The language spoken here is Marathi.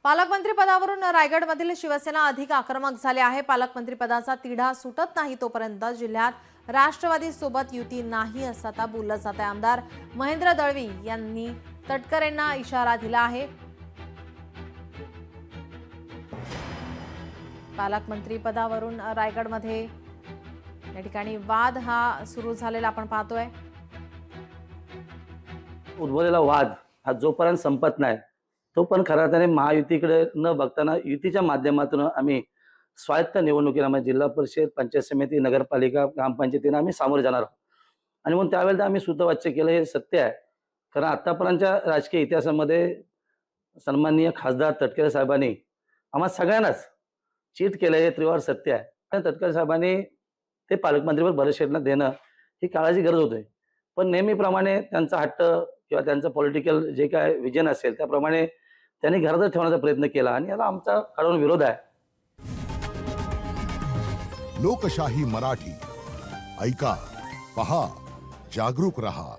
पालकमंत्री पदावरून रायगडमधील शिवसेना अधिक आक्रमक झाले आहे। पालकमंत्री पदाचा तिढा सुटत नाही तोपर्यंत जिल्ह्यात राष्ट्रवादी सोबत युती नाही असं आता बोललं जात आहे। आमदार महेंद्र दळवी यांनी तटकरेंना इशारा दिला आहे। पालकमंत्री पदावरून रायगडमध्ये या ठिकाणी वाद हा सुरू झालेला आपण पाहतोय। उद्भवलेला वाद हा जोपर्यंत संपत नाही तो पण खऱ्या अर्थाने महायुतीकडे न बघताना युतीच्या माध्यमातून आम्ही स्वायत्त निवडणुकीला म्हणजे जिल्हा परिषद, पंचायत समिती, नगरपालिका, ग्रामपंचायतींना आम्ही सामोरे जाणार आहोत। आणि म्हणून त्यावेळेला आम्ही सूत्रवाच्य केलं हे सत्य आहे। कारण आतापर्यंतच्या राजकीय इतिहासामध्ये सन्माननीय खासदार तटकरे साहेबांनी आम्हा सगळ्यांनाच चीट केलं हे त्रिवार सत्य आहे। आणि तटकरे साहेबांनी ते पालकमंत्रीवर बरेचशेंना देणं ही काळाची गरज होती। पण नेहमीप्रमाणे त्यांचा हट्ट किंवा त्यांचं पॉलिटिकल जे काय विजन असेल त्याप्रमाणे त्यांनी घरातच ठेवण्याचा प्रयत्न केला आणि याला आमचा कडून विरोध आहे। लोकशाही मराठी ऐका, पहा, जागरूक रहा।